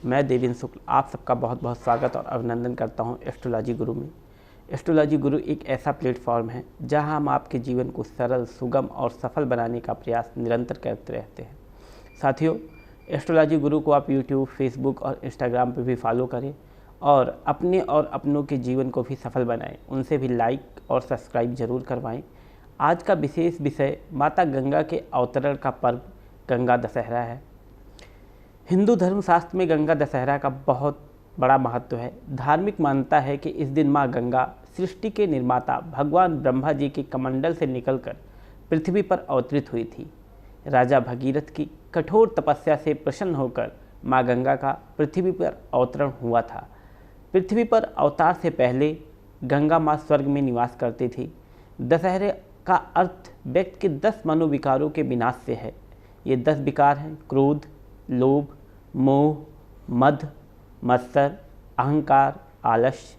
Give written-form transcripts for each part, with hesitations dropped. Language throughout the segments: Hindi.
मैं देवेंद्र शुक्ल आप सबका बहुत बहुत स्वागत और अभिनंदन करता हूं एस्ट्रोलॉजी गुरु में। एस्ट्रोलॉजी गुरु एक ऐसा प्लेटफॉर्म है जहां हम आपके जीवन को सरल, सुगम और सफल बनाने का प्रयास निरंतर करते रहते हैं। साथियों, एस्ट्रोलॉजी गुरु को आप यूट्यूब, फेसबुक और इंस्टाग्राम पर भी फॉलो करें और अपने और अपनों के जीवन को भी सफल बनाएं। उनसे भी लाइक और सब्सक्राइब जरूर करवाएं। आज का विशेष विषय माता गंगा के अवतरण का पर्व गंगा दशहरा है। हिंदू धर्मशास्त्र में गंगा दशहरा का बहुत बड़ा महत्व है। धार्मिक मान्यता है कि इस दिन माँ गंगा सृष्टि के निर्माता भगवान ब्रह्मा जी के कमंडल से निकलकर पृथ्वी पर अवतरित हुई थी। राजा भगीरथ की कठोर तपस्या से प्रसन्न होकर माँ गंगा का पृथ्वी पर अवतरण हुआ था। पृथ्वी पर अवतार से पहले गंगा माँ स्वर्ग में निवास करती थी। दशहरे का अर्थ व्यक्ति के 10 मनोविकारों के विनाश से है। ये 10 विकार हैं: क्रोध, लोभ, मोह, मद, मत्सर, अहंकार, आलस्य,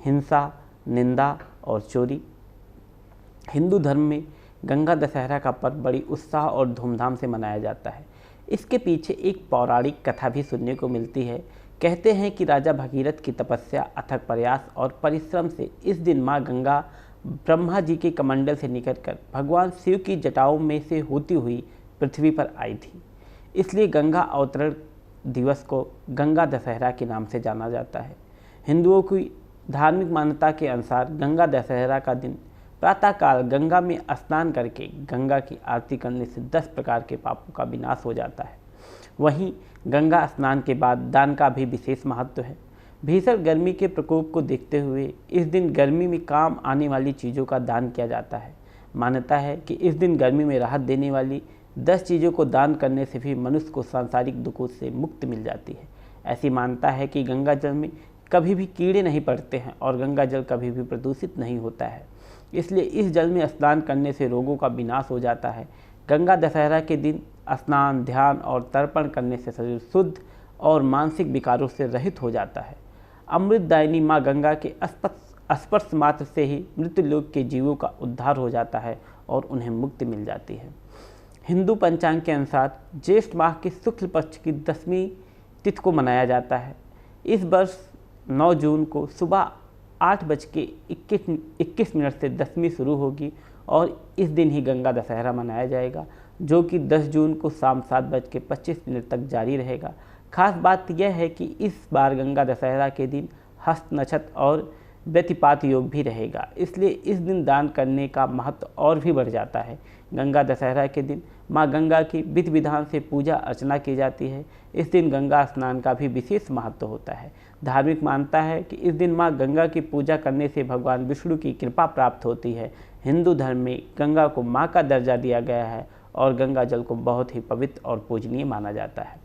हिंसा, निंदा और चोरी। हिंदू धर्म में गंगा दशहरा का पर्व बड़ी उत्साह और धूमधाम से मनाया जाता है। इसके पीछे एक पौराणिक कथा भी सुनने को मिलती है। कहते हैं कि राजा भगीरथ की तपस्या, अथक प्रयास और परिश्रम से इस दिन माँ गंगा ब्रह्मा जी के कमंडल से निकलकर भगवान शिव की जटाओं में से होती हुई पृथ्वी पर आई थी। इसलिए गंगा अवतरण दिवस को गंगा दशहरा के नाम से जाना जाता है। हिंदुओं की धार्मिक मान्यता के अनुसार गंगा दशहरा का दिन प्रातःकाल गंगा में स्नान करके गंगा की आरती करने से 10 प्रकार के पापों का विनाश हो जाता है। वहीं गंगा स्नान के बाद दान का भी विशेष महत्व है। भीषण गर्मी के प्रकोप को देखते हुए इस दिन गर्मी में काम आने वाली चीज़ों का दान किया जाता है। मान्यता है कि इस दिन गर्मी में राहत देने वाली 10 चीज़ों को दान करने से भी मनुष्य को सांसारिक दुखों से मुक्ति मिल जाती है। ऐसी मान्यता है कि गंगा जल में कभी भी कीड़े नहीं पड़ते हैं और गंगा जल कभी भी प्रदूषित नहीं होता है। इसलिए इस जल में स्नान करने से रोगों का विनाश हो जाता है। गंगा दशहरा के दिन स्नान, ध्यान और तर्पण करने से शरीर शुद्ध और मानसिक विकारों से रहित हो जाता है। अमृतदायिनी माँ गंगा के स्पर्श मात्र से ही मृत्युलोक के जीवों का उद्धार हो जाता है और उन्हें मुक्ति मिल जाती है। हिंदू पंचांग के अनुसार ज्येष्ठ माह के शुक्ल पक्ष की 10वीं तिथि को मनाया जाता है। इस वर्ष 9 जून को सुबह 8:21 से 10वीं शुरू होगी और इस दिन ही गंगा दशहरा मनाया जाएगा, जो कि 10 जून को शाम 7:25 तक जारी रहेगा। खास बात यह है कि इस बार गंगा दशहरा के दिन हस्त नक्षत्र और व्यतिपात योग भी रहेगा, इसलिए इस दिन दान करने का महत्व और भी बढ़ जाता है। गंगा दशहरा के दिन माँ गंगा की विधि विधान से पूजा अर्चना की जाती है। इस दिन गंगा स्नान का भी विशेष महत्व होता है। धार्मिक मान्यता है कि इस दिन माँ गंगा की पूजा करने से भगवान विष्णु की कृपा प्राप्त होती है। हिंदू धर्म में गंगा को माँ का दर्जा दिया गया है और गंगा जल को बहुत ही पवित्र और पूजनीय माना जाता है।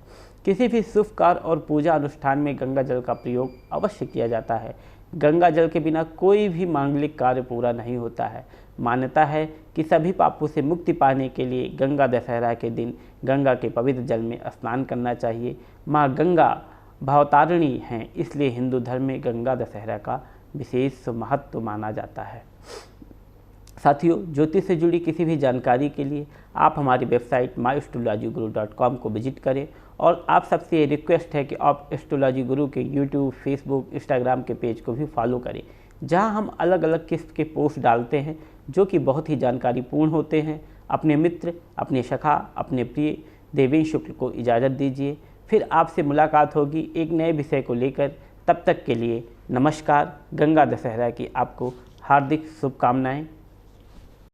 किसी भी शुभ कार्य और पूजा अनुष्ठान में गंगा जल का प्रयोग अवश्य किया जाता है। गंगा जल के बिना कोई भी मांगलिक कार्य पूरा नहीं होता है। मान्यता है कि सभी पापों से मुक्ति पाने के लिए गंगा दशहरा के दिन गंगा के पवित्र जल में स्नान करना चाहिए। माँ गंगा भवतारिणी हैं, इसलिए हिंदू धर्म में गंगा दशहरा का विशेष महत्व माना जाता है। साथियों, ज्योतिष से जुड़ी किसी भी जानकारी के लिए आप हमारी वेबसाइट myastrologyguru.com को विजिट करें और आप सबसे ये रिक्वेस्ट है कि आप एस्ट्रोलॉजी गुरु के यूट्यूब, फेसबुक, इंस्टाग्राम के पेज को भी फॉलो करें, जहां हम अलग अलग किस्म के पोस्ट डालते हैं जो कि बहुत ही जानकारीपूर्ण होते हैं। अपने मित्र, अपने सखा, अपने प्रिय देवेंद्र शुक्ल को इजाज़त दीजिए। फिर आपसे मुलाकात होगी एक नए विषय को लेकर। तब तक के लिए नमस्कार। गंगा दशहरा की आपको हार्दिक शुभकामनाएँ।